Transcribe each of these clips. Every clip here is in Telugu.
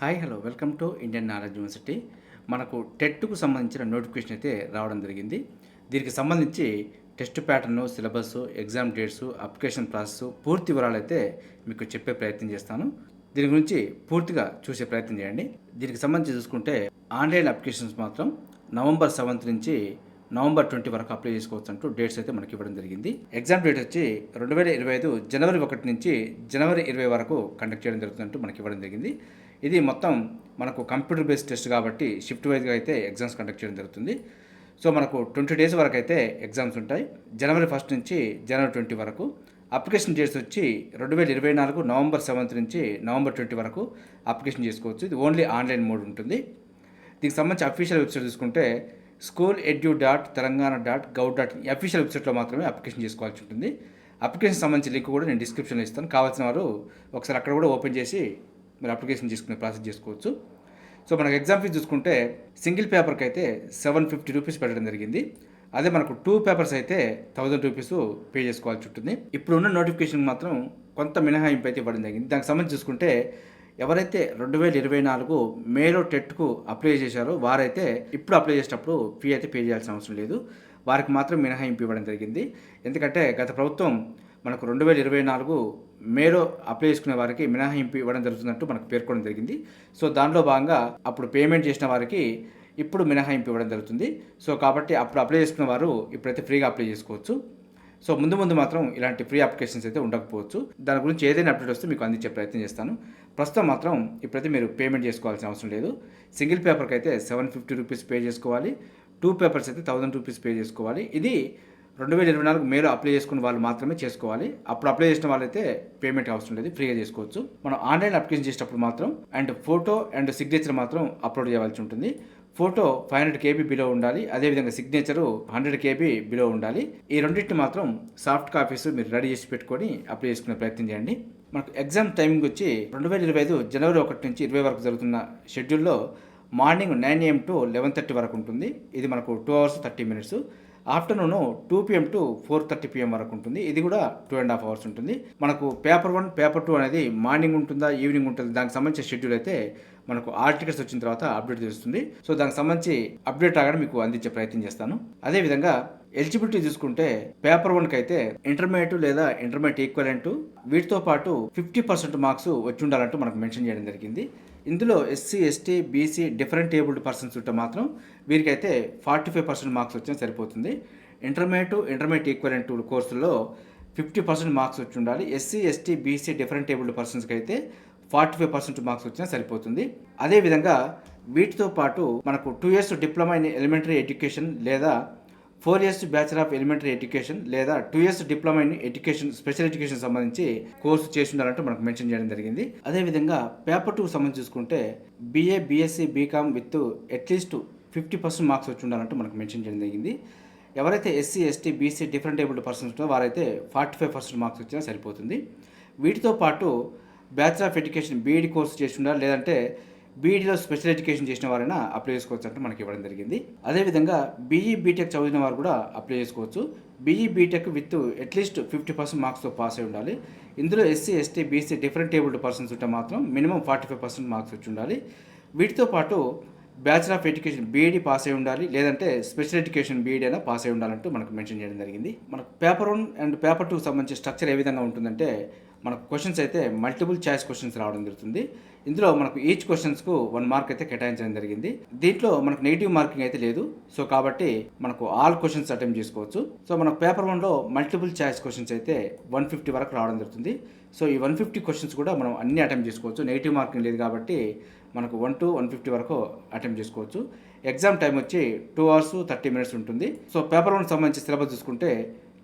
Hi hello welcome to Indian knowledge university. మనకు టెట్కు సంబంధించిన నోటిఫికేషన్ అయితే రావడం జరిగింది. దీనికి సంబంధించి test pattern, syllabus, exam dates, application process పూర్తి వివరాలు అయితే మీకు చెప్పే ప్రయత్నం చేస్తాను. దీని గురించి పూర్తిగా చూసే ప్రయత్నం చేయండి. దీనికి సంబంధించి చూసుకుంటే ఆన్లైన్ అప్లికేషన్స్ మాత్రం నవంబర్ 7 నుంచి నవంబర్ 20 వరకు అప్లై చేసుకోవచ్చు అంటూ డేట్స్ అయితే మనకి ఇవ్వడం జరిగింది. ఎగ్జామ్ డేట్ వచ్చి 2025 జనవరి 1 నుంచి జనవరి 20 వరకు కండక్ట్ చేయడం జరుగుతుందంటూ మనకి ఇవ్వడం జరిగింది. ఇది మొత్తం మనకు కంప్యూటర్ బేస్డ్ టెస్ట్ కాబట్టి షిఫ్ట్ వైజ్గా అయితే ఎగ్జామ్స్ కండక్ట్ చేయడం జరుగుతుంది. సో మనకు 20 డేస్ వరకు అయితే ఎగ్జామ్స్ ఉంటాయి. జనవరి 1 నుంచి జనవరి 20 వరకు. అప్లికేషన్ డేట్స్ వచ్చి 2024 నవంబర్ 7 నుంచి నవంబర్ 20 వరకు అప్లికేషన్ చేసుకోవచ్చు. ఇది ఓన్లీ ఆన్లైన్ మోడ్ ఉంటుంది. దీనికి సంబంధించి అఫీషియల్ వెబ్సైట్ చూసుకుంటే school.edu.telangana.gov.in అఫీషియల్ వెబ్సైట్లో మాత్రమే అప్లికేషన్ చేసుకోవాల్సి ఉంటుంది. అప్లికేషన్ సంబంధించి లింక్ కూడా నేను డిస్క్రిప్షన్లో ఇస్తాను. కావాల్సిన వారు ఒకసారి అక్కడ కూడా ఓపెన్ చేసి మీరు అప్లికేషన్ చేసుకునే ప్రాసెస్ చేసుకోవచ్చు. సో మనకు ఎగ్జామ్ ఫీజు చూసుకుంటే సింగిల్ పేపర్కి అయితే 750 రూపీస్ పెట్టడం జరిగింది. అదే మనకు 2 పేపర్స్ అయితే 1000 రూపీస్ పే చేసుకోవాల్సి ఉంటుంది. ఇప్పుడున్న నోటిఫికేషన్ మాత్రం కొంత మినహాయింపు అయితే ఇవ్వడం జరిగింది. దానికి సంబంధించి చూసుకుంటే ఎవరైతే 2024 మేలో టెట్కు అప్లై చేశారో వారైతే ఇప్పుడు అప్లై చేసేటప్పుడు ఫీ అయితే పే చేయాల్సిన అవసరం లేదు. వారికి మాత్రం మినహాయింపు ఇవ్వడం జరిగింది. ఎందుకంటే గత ప్రభుత్వం మనకు 2024 మేలో అప్లై చేసుకునే వారికి మినహాయింపు ఇవ్వడం జరుగుతున్నట్టు మనకు పేర్కొనడం జరిగింది. సో దానిలో భాగంగా అప్పుడు పేమెంట్ చేసిన వారికి ఇప్పుడు మినహాయింపు ఇవ్వడం జరుగుతుంది. సో కాబట్టి అప్పుడు అప్లై చేసుకున్న వారు ఇప్పుడైతే ఫ్రీగా అప్లై చేసుకోవచ్చు. సో ముందు మాత్రం ఇలాంటి ఫ్రీ అప్లికేషన్స్ అయితే ఉండకపోవచ్చు. దాని గురించి ఏదైనా అప్డేట్ వస్తే మీకు అందించే ప్రయత్నం చేస్తాను. ప్రస్తుతం మాత్రం ఇప్పుడైతే మీరు పేమెంట్ చేసుకోవాల్సిన అవసరం లేదు. సింగిల్ పేపర్కి అయితే 750 రూపీస్ పే చేసుకోవాలి. 2 పేపర్స్ అయితే 1000 రూపీస్ పే చేసుకోవాలి. ఇది 2024 మేలో అప్లై చేసుకున్న వాళ్ళు మాత్రమే చేసుకోవాలి. అప్పుడు అప్లై చేసిన వాళ్ళైతే పేమెంట్ అవసరం లేదు, ఫ్రీగా చేసుకోవచ్చు. మనం ఆన్లైన్ అప్లికేషన్ చేసేటప్పుడు మాత్రం అండ్ ఫోటో అండ్ సిగ్నేచర్ మాత్రం అప్లోడ్ చేయాల్సి ఉంటుంది. ఫోటో 500 KB బిలో ఉండాలి. అదేవిధంగా సిగ్నేచరు 100 KB బిలో ఉండాలి. ఈ రెండింటిని మాత్రం సాఫ్ట్ కాపీస్ మీరు రెడీ చేసి పెట్టుకొని అప్లై చేసుకునే ప్రయత్నం చేయండి. మనకు ఎగ్జామ్ టైమింగ్ వచ్చి 2025 జనవరి 1 నుంచి 20 వరకు జరుగుతున్న షెడ్యూల్లో మార్నింగ్ 9 AM to 11:30 వరకు ఉంటుంది. ఇది మనకు 2 hours 30 minutes. Afternoon 2 PM to 4:30 PM వరకు ఉంటుంది. ఇది కూడా 2.5 hours ఉంటుంది. మనకు పేపర్ 1, పేపర్ 2 అనేది మార్నింగ్ ఉంటుందా, ఈవినింగ్ ఉంటుంది, దానికి సంబంధించిన షెడ్యూల్ అయితే మనకు ఆల్ టికెట్స్ వచ్చిన తర్వాత అప్డేట్ చేస్తుంది. సో దానికి సంబంధించి అప్డేట్ రాగానే మీకు అందించే ప్రయత్నం చేస్తాను. అదేవిధంగా ఎలిజిబిలిటీ చూసుకుంటే పేపర్ 1కి అయితే ఇంటర్మీడియట్ లేదా ఇంటర్మీడియట్ ఈక్వలెంట్ వీటితో పాటు 50% మార్క్స్ వచ్చి ఉండాలంటూ మనకు మెన్షన్ చేయడం జరిగింది. ఇందులో SC, ST, BC different abled persons ఉంటే మాత్రం వీరికైతే 45% మార్క్స్ వచ్చినా సరిపోతుంది. ఇంటర్మీడియట్ ఈక్వలెంట్ కోర్సుల్లో 50% మార్క్స్ వచ్చి ఉండాలి. SC, ST, BC different abled పర్సన్స్కి అయితే 45% మార్క్స్ వచ్చినా సరిపోతుంది. అదేవిధంగా వీటితో పాటు మనకు 2 years diploma in elementary education లేదా 4 years bachelor of elementary education లేదా 2 years diploma in education special education సంబంధించి కోర్సు చేసి ఉండాలంటూ మనకు మెన్షన్ చేయడం జరిగింది. అదేవిధంగా పేపర్ 2 సంబంధించి చూసుకుంటే BA, BSc, BCom with at least 50% marks వచ్చి ఉండాలంటూ మనకు మెన్షన్ చేయడం జరిగింది. ఎవరైతే SC, ST, BC different abled persons ఉంటుందో వారైతే 45% మార్క్స్ వచ్చినా సరిపోతుంది. వీటితో పాటు bachelor of education BEd course చేసి ఉండాలి, లేదంటే BEdలో స్పెషల్ ఎడ్యుకేషన్ చేసిన వారైనా అప్లై చేసుకోవచ్చు అంటే మనకి ఇవ్వడం జరిగింది. అదేవిధంగా BE బీటెక్ చదివిన వారు కూడా అప్లై చేసుకోవచ్చు. BE బీటెక్ విత్ అట్లీస్ట్ 50% మార్క్స్తో పాస్ అయి ఉండాలి. ఇందులో SC, ST, BC different abled persons ఉంటే మాత్రం మినిమం 45% మార్క్స్ వచ్చి ఉండాలి. వీటితో పాటు bachelor of education BEd pass అయి ఉండాలి, లేదంటే స్పెషల్ ఎడ్యుకేషన్ BEd అయినా పాస్ అయి ఉండాలంటూ మనకు మెన్షన్ చేయడం జరిగింది. మనకు పేపర్ 1 అండ్ పేపర్ 2 సంబంధించి స్ట్రక్చర్ ఏ విధంగా ఉంటుందంటే మనకు క్వశ్చన్స్ అయితే మల్టిపుల్ చాయిస్ క్వశ్చన్స్ రావడం జరుగుతుంది. ఇందులో మనకు ఈచ్ క్వశ్చన్స్కు 1 మార్క్ అయితే కేటాయించడం జరిగింది. దీంట్లో మనకు నెగిటివ్ మార్కింగ్ అయితే లేదు. సో కాబట్టి మనకు ఆల్ క్వశ్చన్స్ అటెంప్ట్ చేసుకోవచ్చు. సో మనకు పేపర్ 1లో మల్టిపుల్ చాయిస్ క్వశ్చన్స్ అయితే 150 వరకు రావడం జరుగుతుంది. సో ఈ 150 క్వశ్చన్స్ కూడా మనం అన్ని అటెంప్ట్ చేసుకోవచ్చు. నెగిటివ్ మార్కింగ్ లేదు కాబట్టి మనకు 1 to 150 వరకు అటెంప్ట్ చేసుకోవచ్చు. ఎగ్జామ్ టైం వచ్చి 2 hours 30 minutes ఉంటుంది. సో పేపర్ 1 సంబంధించి సిలబస్ చూసుకుంటే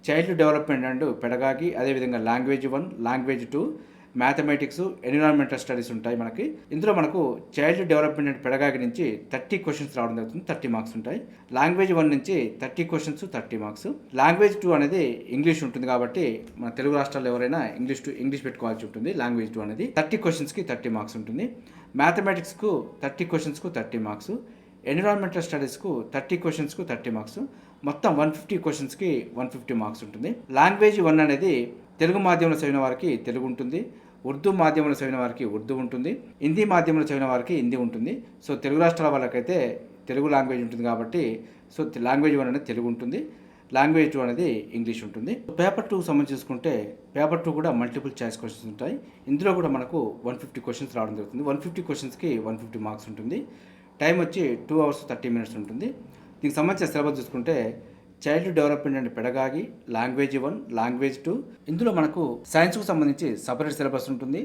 చైల్డ్ డెవలప్మెంట్ అండ్ పెడగాగి, అదేవిధంగా language 1, language 2, mathematics, environmental studies ఉంటాయి మనకి. ఇందులో మనకు చైల్డ్ డెవలప్మెంట్ అండ్ పెడగాగి నుంచి 30 క్వశ్చన్స్ రావడం జరుగుతుంది. 30 మార్క్స్ ఉంటాయి. లాంగ్వేజ్ 1 నుంచి 30 క్వశ్చన్స్ 30 మార్క్స్. లాంగ్వేజ్ 2 అనేది ఇంగ్లీష్ ఉంటుంది కాబట్టి మన తెలుగు రాష్ట్రాల్లో ఎవరైనా ఇంగ్లీష్ పెట్టుకోవాల్సి ఉంటుంది. లాంగ్వేజ్ 2 అనేది 30 క్వశ్చన్స్కి 30 మార్క్స్ ఉంటుంది. మ్యాథమెటిక్స్కు 30 క్వశ్చన్స్కు 30 మార్క్స్. ఎన్విరాన్మెంటల్ స్టడీస్కు 30 క్వశ్చన్స్కు 30 మార్క్స్. మొత్తం 150 క్వశ్చన్స్కి 150 మార్క్స్ ఉంటుంది. లాంగ్వేజ్ 1 అనేది తెలుగు మాధ్యమంలో చదివిన వారికి తెలుగు ఉంటుంది. ఉర్దూ మాధ్యమంలో చదివిన వారికి ఉర్దూ ఉంటుంది, హిందీ మాధ్యమంలో చదివిన వారికి హిందీ ఉంటుంది. సో తెలుగు రాష్ట్రాల వాళ్ళకైతే తెలుగు లాంగ్వేజ్ ఉంటుంది కాబట్టి సో లాంగ్వేజ్ 1 అనేది తెలుగు ఉంటుంది, లాంగ్వేజ్ 2 అనేది ఇంగ్లీష్ ఉంటుంది. పేపర్ 2 సంబంధించి చూసుకుంటే పేపర్ 2 కూడా మల్టిపుల్ చాయిస్ క్వశ్చన్స్ ఉంటాయి. ఇందులో కూడా మనకు 150 క్వశ్చన్స్ రావడం జరుగుతుంది. 150 క్వశ్చన్స్కి 150 మార్క్స్ ఉంటుంది. టైం వచ్చి 2 hours 30 minutes ఉంటుంది. దీనికి సంబంధించిన సిలబస్ చూసుకుంటే child development and pedagogy, language 1, language 2. ఇందులో మనకు సైన్స్కు సంబంధించి సపరేట్ సిలబస్ ఉంటుంది,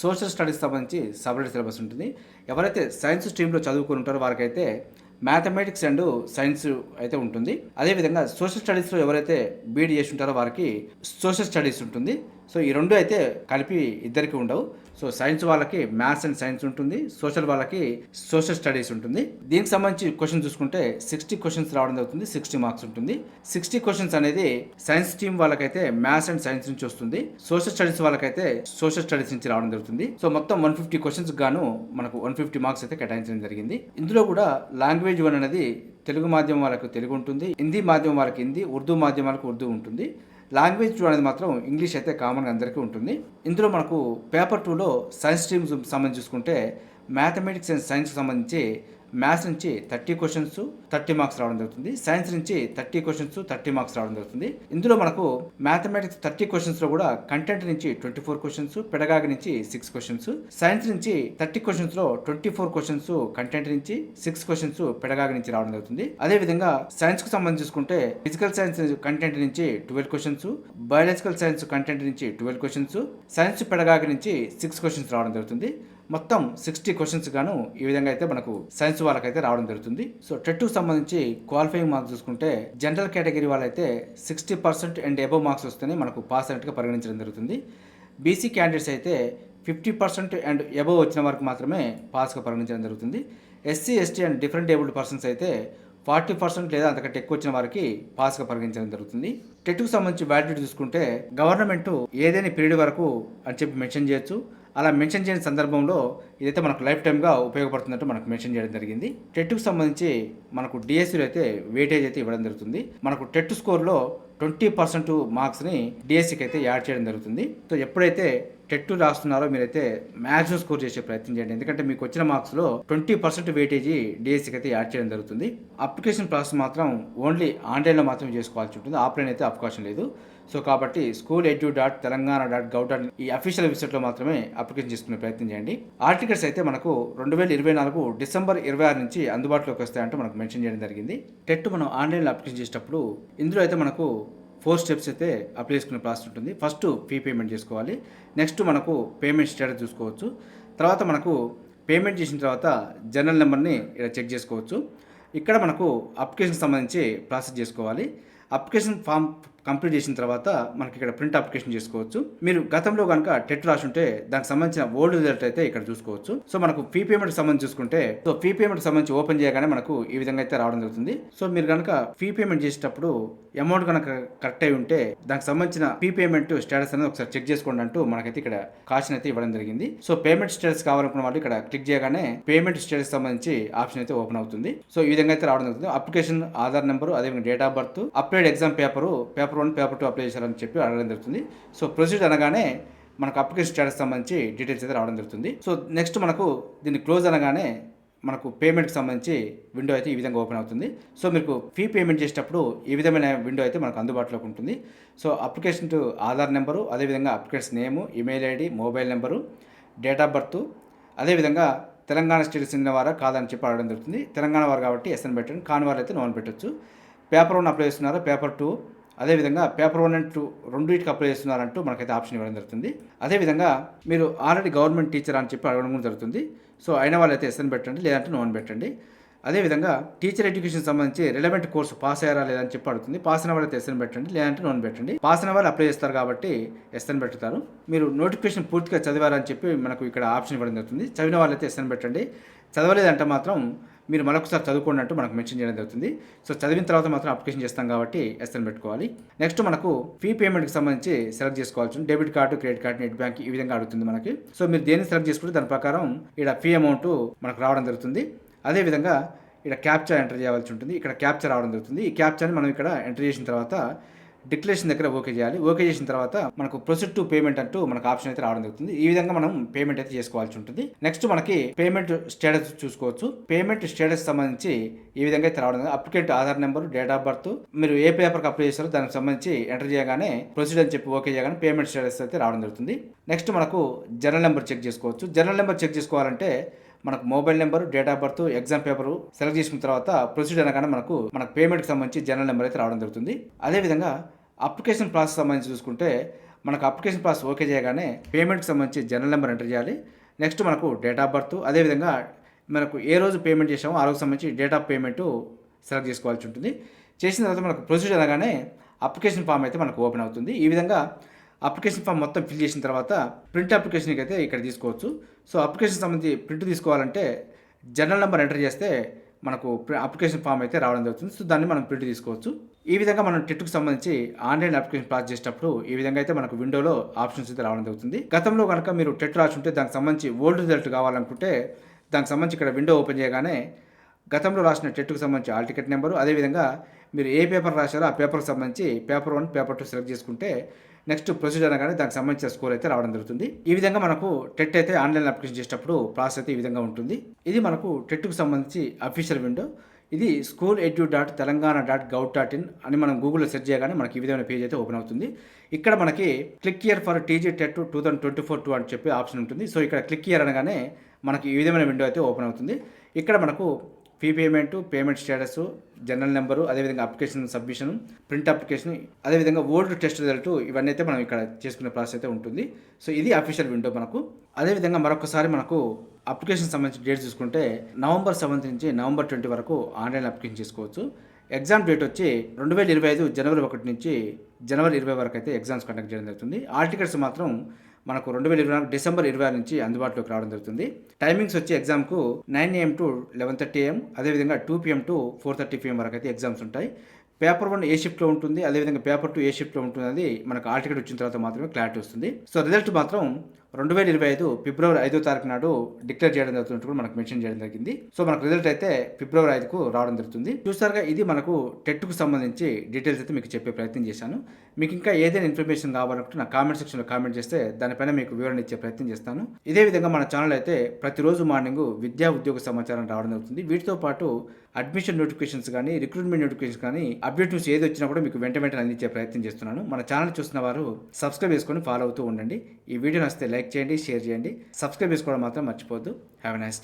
సోషల్ స్టడీస్ సంబంధించి సపరేట్ సిలబస్ ఉంటుంది. ఎవరైతే సైన్స్ స్ట్రీమ్లో చదువుకుని ఉంటారో వారికైతే మ్యాథమెటిక్స్ అండ్ సైన్స్ అయితే ఉంటుంది. అదేవిధంగా సోషల్ స్టడీస్లో ఎవరైతే బీఈడీ చేసి ఉంటారో వారికి సోషల్ స్టడీస్ ఉంటుంది. సో ఈ రెండు అయితే కలిపి ఇద్దరికి ఉండవు. సో సైన్స్ వాళ్ళకి మ్యాథ్స్ అండ్ సైన్స్ ఉంటుంది, సోషల్ వాళ్ళకి సోషల్ స్టడీస్ ఉంటుంది. దీనికి సంబంధించి క్వశ్చన్ చూసుకుంటే 60 క్వశ్చన్స్ రావడం జరుగుతుంది, 60 మార్క్స్ ఉంటుంది. 60 క్వశ్చన్స్ అనేది సైన్స్ టీమ్ వాళ్ళకైతే మ్యాథ్స్ అండ్ సైన్స్ నుంచి వస్తుంది, సోషల్ స్టడీస్ వాళ్ళకైతే సోషల్ స్టడీస్ నుంచి రావడం జరుగుతుంది. సో మొత్తం 150 క్వశ్చన్స్ గాను మనకు 150 మార్క్స్ అయితే కేటాయించడం జరిగింది. ఇందులో కూడా లాంగ్వేజ్ 1 అనేది తెలుగు మాధ్యమం వాళ్ళకి తెలుగు ఉంటుంది, హిందీ మాధ్యమం వాళ్ళకి హిందీ, ఉర్దూ మాధ్యమం వాళ్ళకి ఉర్దూ ఉంటుంది. లాంగ్వేజ్ 2 అనేది మాత్రం ఇంగ్లీష్ అయితే కామన్గా అందరికీ ఉంటుంది. ఇందులో మనకు పేపర్ 2లో సైన్స్ స్ట్రీమ్ సంబంధించి చూసుకుంటే మ్యాథమెటిక్స్ అండ్ సైన్స్కి సంబంధించి మ్యాథ్స్ నుంచి 30 క్వశ్చన్స్ 30 మార్క్స్ రావడం జరుగుతుంది, సైన్స్ నుంచి 30 క్వశ్చన్స్ 30 మార్క్స్ రావడం జరుగుతుంది. ఇందులో మనకు మ్యాథమెటిక్స్ 30 క్వశ్చన్స్లో కూడా కంటెంట్ నుంచి 24 క్వశ్చన్స్, పెడగాగి నుంచి 6 క్వశ్చన్స్, సైన్స్ నుంచి 30 క్వశ్చన్స్లో 24 క్వశ్చన్స్ కంటెంట్ నుంచి, 6 క్వశ్చన్స్ పెడగాగి నుంచి రావడం జరుగుతుంది. అదేవిధంగా సైన్స్కి సంబంధించి చూసుకుంటే ఫిజికల్ సైన్స్ కంటెంట్ నుంచి 12 క్వశ్చన్స్, బయాలజికల్ సైన్స్ కంటెంట్ నుంచి 12 క్వశ్చన్స్, సైన్స్ పెడగాగి నుంచి 6 క్వశ్చన్స్ రావడం జరుగుతుంది. మొత్తం 60 క్వశ్చన్స్ గాను ఈ విధంగా అయితే మనకు సైన్స్ వాళ్ళకైతే రావడం జరుగుతుంది. సో టెట్కు సంబంధించి క్వాలిఫైయింగ్ మార్క్స్ చూసుకుంటే జనరల్ కేటగిరీ వాళ్ళైతే 60% అండ్ అబవ్ మార్క్స్ వస్తేనే మనకు పాస్ అయినట్టుగా పరిగణించడం జరుగుతుంది. బీసీ క్యాండిడేట్స్ అయితే 50% అండ్ అబవ్ వచ్చిన వరకు మాత్రమే పాస్గా పరిగణించడం జరుగుతుంది. SC ST and different abled persons అయితే 40% లేదా అంతకంటే ఎక్కువ వచ్చిన వారికి పాస్గా పరిగణించడం జరుగుతుంది. టెట్కు సంబంధించి వ్యాలిడిటీ చూసుకుంటే గవర్నమెంట్ ఏదైనా పీరియడ్ వరకు అని చెప్పి మెన్షన్ చేయొచ్చు. అలా మెన్షన్ చేయని సందర్భంలో ఇదైతే మనకు లైఫ్ టైమ్గా ఉపయోగపడుతున్నట్టు మనకు మెన్షన్ చేయడం జరిగింది. టెట్కు సంబంధించి మనకు డిఎస్సీలో అయితే వెయిటేజ్ అయితే ఇవ్వడం జరుగుతుంది. మనకు టెట్ స్కోర్లో 20% మార్క్స్ని డిఎస్సీకి అయితే యాడ్ చేయడం జరుగుతుంది. సో ఎప్పుడైతే టెట్ రాస్తున్నారో మీరైతే మ్యాక్సిమం స్కోర్ చేసే ప్రయత్నం చేయండి, ఎందుకంటే మీకు వచ్చిన మార్క్స్లో 20% వెయిటేజీ డిఎస్సీకి అయితే యాడ్ చేయడం జరుగుతుంది. అప్లికేషన్ ప్రాసెస్ మాత్రం ఓన్లీ ఆన్లైన్లో మాత్రం చేసుకోవాల్సి ఉంటుంది, ఆఫ్లైన్ అయితే అవకాశం లేదు. సో కాబట్టి school.edu.telangana.gov. ఈ అఫీషియల్ వెబ్సైట్లో మాత్రమే అప్లికేషన్ చేసుకునే ప్రయత్నం చేయండి. ఆర్టికల్స్ అయితే మనకు 2024 డిసెంబర్ 26 నుంచి అందుబాటులోకి వస్తాయంటూ మనకు మెన్షన్ చేయడం జరిగింది. టెట్ మనం ఆన్లైన్లో అప్లికేషన్ చేసేటప్పుడు ఇందులో అయితే మనకు 4 స్టెప్స్ అయితే అప్లై చేసుకునే ప్రాసెస్ ఉంటుంది. ఫస్ట్ ఫీ పేమెంట్ చేసుకోవాలి, నెక్స్ట్ మనకు పేమెంట్ స్టేటస్ చూసుకోవచ్చు, తర్వాత మనకు పేమెంట్ చేసిన తర్వాత జనరల్ నెంబర్ని ఇక్కడ చెక్ చేసుకోవచ్చు. ఇక్కడ మనకు అప్లికేషన్కి సంబంధించి ప్రాసెస్ చేసుకోవాలి. అప్లికేషన్ ఫామ్ కంప్లీట్ చేసిన తర్వాత మనకి ఇక్కడ ప్రింట్ అప్లికేషన్ చేసుకోవచ్చు. మీరు గతంలో కనుక టెట్ రాసుంటే దానికి సంబంధించిన ఓల్డ్ రిజల్ట్ అయితే ఇక్కడ చూసుకోవచ్చు. సో మనకు ఫీ పేమెంట్ సంబంధించి చూసుకుంటే సో ఫీ పేమెంట్ సంబంధించి ఓపెన్ చేయగానే మనకు ఈ విధంగా అయితే రావడం జరుగుతుంది. సో మీరు కనుక ఫీ పేమెంట్ చేసేటప్పుడు అమౌంట్ కనుక కరెక్ట్ అయి ఉంటే దానికి సంబంధించిన ఫీ పేమెంట్ స్టేటస్ అనేది ఒకసారి చెక్ చేసుకోండి అంటూ మనకైతే ఇక్కడ కాషన్ అయితే ఇవ్వడం జరిగింది. సో పేమెంట్ స్టేటస్ కావాలనుకున్న వాళ్ళు ఇక్కడ క్లిక్ చేయగానే పేమెంట్ స్టేటస్ సంబంధించి ఆప్షన్ అయితే ఓపెన్ అవుతుంది. సో ఈ విధంగా అయితే రావడం జరుగుతుంది. అప్లికేషన్ ఆధార్ నెంబరు, అదేవిధంగా date of birth, applied exam paper 1 paper 2 apply చేశారని చెప్పి అడగడం జరుగుతుంది. సో ప్రొసీడ్ అనగానే మనకు అప్లికేషన్ స్టేటస్ సంబంధించి డీటెయిల్స్ అయితే రావడం జరుగుతుంది. సో నెక్స్ట్ మనకు దీన్ని క్లోజ్ అనగానే మనకు పేమెంట్కి సంబంధించి విండో అయితే ఈ విధంగా ఓపెన్ అవుతుంది. సో మీకు ఫీ పేమెంట్ చేసేటప్పుడు ఈ విధమైన విండో అయితే మనకు అందుబాటులోకి ఉంటుంది. So application to Aadhaar number, అదేవిధంగా applicant's name, email ID, mobile number, date of birth, అదేవిధంగా తెలంగాణ స్టేట్ చెందిన వారా కాదని చెప్పి అడగడం జరుగుతుంది. తెలంగాణ వారు కాబట్టి ఎస్ఎన్ పెట్టండి, కాని వారు అయితే నోన్ పెట్టచ్చు. పేపర్ 1 అప్లై చేస్తున్నారా, పేపర్ 2, అదేవిధంగా పేపర్ 1 అండ్ 2 రెండింటికి అప్లై చేస్తున్నారంటూ మనకైతే ఆప్షన్ ఇవ్వడం జరుగుతుంది. అదేవిధంగా మీరు ఆల్రెడీ గవర్నమెంట్ టీచర్ అని చెప్పి అడగడం కూడా జరుగుతుంది. సో అయిన వాళ్ళైతే ఎస్ఎన్ పెట్టండి, లేదంటే నోన్ పెట్టండి. అదేవిధంగా టీచర్ ఎడ్యుకేషన్ సంబంధించి రిలవెంట్ కోర్సు పాస్ అయ్యారా లేదని చెప్పి అడుగుతుంది. పాస్ అయిన వాళ్ళైతే ఎస్ఎన్ పెట్టండి, లేదంటే నోన్ పెట్టండి. పాస్ అయిన వాళ్ళు అప్లై చేస్తారు కాబట్టి ఎస్ఎన్ పెడతారు. మీరు నోటిఫికేషన్ పూర్తిగా చదివారని చెప్పి మనకు ఇక్కడ ఆప్షన్ ఇవ్వడం జరుగుతుంది. చదివిన వాళ్ళైతే ఎస్ఎన్ పెట్టండి, చదవలేదంటే మాత్రం మీరు మరొకసారి చదువుకోండి అంటూ మనకు మెన్షన్ చేయడం జరుగుతుంది. సో చదివిన తర్వాత మాత్రం అప్లికేషన్ చేస్తాం కాబట్టి ఎస్ఎన్ పెట్టుకోవాలి. నెక్స్ట్ మనకు ఫీ పేమెంట్కి సంబంధించి సెలెక్ట్ చేసుకోవాల్సి ఉంటుంది. Debit card, credit card, net bank ఈ విధంగా అడుగుతుంది మనకి. సో మీరు దేన్ని సెలెక్ట్ చేసుకుంటే దాని ప్రకారం ఇక్కడ ఫీ అమౌంట్ మనకు రావడం జరుగుతుంది. అదేవిధంగా ఇక్కడ క్యాప్చర్ ఎంటర్ చేయాల్సి ఉంటుంది. ఇక్కడ క్యాప్చర్ రావడం జరుగుతుంది. ఈ క్యాప్చర్ని మనం ఇక్కడ ఎంటర్ చేసిన తర్వాత డిక్లరేషన్ దగ్గర ఓకే చేయాలి. ఓకే చేసిన తర్వాత మనకు ప్రొసీడ్ టు పేమెంట్ అంటూ మనకు ఆప్షన్ అయితే రావడం జరుగుతుంది. ఈ విధంగా మనం పేమెంట్ అయితే చేసుకోవాల్సి ఉంటుంది. నెక్స్ట్ మనకి పేమెంట్ స్టేటస్ చూసుకోవచ్చు. పేమెంట్ స్టేటస్ సంబంధించి ఈ విధంగా అయితే రావడం applicant Aadhaar number, date of birth, మీరు ఏ పేపర్కి అప్లై చేస్తారో దానికి సంబంధించి ఎంటర్ చేయగానే ప్రొసీడ్ అని చెప్పి ఓకే చేయగానే పేమెంట్ స్టేటస్ అయితే రావడం జరుగుతుంది. నెక్స్ట్ మనకు జనరల్ నెంబర్ చెక్ చేసుకోవచ్చు. జనరల్ నెంబర్ చెక్ చేసుకోవాలంటే మనకు mobile number, date of birth, exam paper select చేసుకున్న తర్వాత ప్రొసీడ్ అనగానే మనకు పేమెంట్కి సంబంధించి జనరల్ నెంబర్ అయితే రావడం జరుగుతుంది. అదేవిధంగా అప్లికేషన్ ప్రాసెస్ సంబంధించి చూసుకుంటే మనకు అప్లికేషన్ ప్రాసెస్ ఓకే చేయగానే పేమెంట్కి సంబంధించి జనరల్ నెంబర్ ఎంటర్ చేయాలి. నెక్స్ట్ మనకు డేట్ ఆఫ్ బర్త్, అదేవిధంగా మనకు ఏ రోజు పేమెంట్ చేసామో ఆ రోజు సంబంధించి డేట్ ఆఫ్ పేమెంట్ సెలెక్ట్ చేసుకోవాల్సి ఉంటుంది. చేసిన తర్వాత మనకు ప్రొసీడ్ అనగానే అప్లికేషన్ ఫామ్ అయితే మనకు ఓపెన్ అవుతుంది. ఈ విధంగా అప్లికేషన్ ఫామ్ మొత్తం ఫిల్ చేసిన తర్వాత ప్రింట్ అప్లికేషన్కి అయితే ఇక్కడ తీసుకోవచ్చు. సో అప్లికేషన్ సంబంధించి ప్రింట్ తీసుకోవాలంటే జనరల్ నెంబర్ ఎంటర్ చేస్తే మనకు అప్లికేషన్ ఫామ్ అయితే రావడం జరుగుతుంది. సో దాన్ని మనం ప్రింట్ తీసుకోవచ్చు. ఈ విధంగా మనం టెట్కు సంబంధించి ఆన్లైన్ అప్లికేషన్ ప్రాసెస్ చేసేటప్పుడు ఈ విధంగా అయితే మనకు విండోలో ఆప్షన్స్ అయితే రావడం జరుగుతుంది. గతంలో కనుక మీరు టెట్ రాసి ఉంటే దానికి సంబంధించి ఓల్డ్ రిజల్ట్ కావాలనుకుంటే దానికి సంబంధించి ఇక్కడ విండో ఓపెన్ చేయగానే గతంలో రాసిన టెట్కు సంబంధించి ఆల్ టికెట్ నెంబరు, అదేవిధంగా మీరు ఏ పేపర్ రాశారో ఆ పేపర్కి సంబంధించి పేపర్ 1, పేపర్ 2 సెలెక్ట్ చేసుకుంటే నెక్స్ట్ ప్రొసీజర్ అనగానే దానికి సంబంధించిన స్కోర్ అయితే రావడం జరుగుతుంది. ఈ విధంగా మనకు టెట్ అయితే ఆన్లైన్ అప్లికేషన్ చేసేటప్పుడు ప్రాసెస్ అయితే ఈ విధంగా ఉంటుంది. ఇది మనకు టెట్కు సంబంధించి అఫీషియల్ విండో. ఇది school.telangana.gov.in అని మనం గూగుల్లో సెర్చ్ చేయగానే మనకి ఈ విధమైన పేజ్ అయితే ఓపెన్ అవుతుంది. ఇక్కడ మనకి click here for TG TET 2024 అని చెప్పి ఆప్షన్ ఉంటుంది. సో ఇక్కడ క్లిక్ హియర్ అనగానే మనకి ఈ విధమైన విండో అయితే ఓపెన్ అవుతుంది. ఇక్కడ మనకు fee payment, payment status, general number, అదేవిధంగా అప్లికేషన్ సబ్మిషన్, ప్రింట్ అప్లికేషన్, అదేవిధంగా ఓల్డ్ టెస్ట్ రిజల్ట్ ఇవన్నీ అయితే మనం ఇక్కడ చేసుకునే ప్రాసెస్ అయితే ఉంటుంది. సో ఇది అఫీషియల్ విండో మనకు. అదేవిధంగా మరొకసారి మనకు అప్లికేషన్ సంబంధించిన డేట్ చూసుకుంటే November 7 నుంచి November 20 వరకు ఆన్లైన్ అప్లికేషన్ చేసుకోవచ్చు. ఎగ్జామ్ డేట్ వచ్చి 2025 జనవరి 1 నుంచి జనవరి 20 వరకు అయితే ఎగ్జామ్స్ కండక్ట్ చేయడం జరుగుతుంది. ఆల్ టికెట్స్ మాత్రం మనకు 2024 డిసెంబర్ 26 నుంచి అందుబాటులోకి రావడం జరుగుతుంది. టైమింగ్స్ వచ్చి ఎగ్జామ్కు 9 AM to 11:30 AM, అదేవిధంగా 2 PM to 4:30 PM వరకు అయితే ఎగ్జామ్స్ ఉంటాయి. పేపర్ 1 ఏ షిఫ్ట్లో ఉంటుంది, అదేవిధంగా పేపర్ 2 ఏ షిఫ్ట్లో ఉంటుంది అది మనకు ఆల్ టికెట్ వచ్చిన తర్వాత మాత్రమే క్లారిటీ వస్తుంది. సో రిజల్ట్ మాత్రం 2025 ఫిబ్రవరి 5వ తారీఖు నాడు డిక్లేర్ చేయడం జరుగుతున్నట్టు కూడా మనకు మెన్షన్ చేయడం జరిగింది. సో మనకు రిజల్ట్ అయితే ఫిబ్రవరి 5కు రావడం జరుగుతుంది. చూసారుగా, ఇది మనకు టెట్కు సంబంధించి డీటెయిల్స్ అయితే మీకు చెప్పే ప్రయత్నం చేశాను. మీకు ఇంకా ఏదైనా ఇన్ఫర్మేషన్ కావాలంటే నా కామెంట్ సెక్షన్లో కామెంట్ చేస్తే దానిపైన మీకు వివరణ ఇచ్చే ప్రయత్నం చేస్తాను. ఇదే విధంగా మన ఛానల్ అయితే ప్రతిరోజు మార్నింగ్ విద్యా ఉద్యోగ సమాచారం రావడం జరుగుతుంది. వీటితో పాటు అడ్మిషన్ నోటిఫికేషన్స్ కానీ, రిక్రూట్మెంట్ నోటిఫికేషన్స్ కానీ, అప్డేట్ న్యూస్ ఏది వచ్చినా కూడా మీకు వెంటనే అందించే ప్రయత్నం చేస్తున్నాను. మన ఛానల్ చూస్తున్న వారు సబ్స్క్రైబ్ చేసుకొని ఫాలో అవుతూ ఉండండి. ఈ వీడియో నచ్చితే లైక్ చేయండి, షేర్ చేయండి. సబ్స్క్రైబ్ చేసుకోవడం మాత్రం మర్చిపోవద్దు. Have a nice day.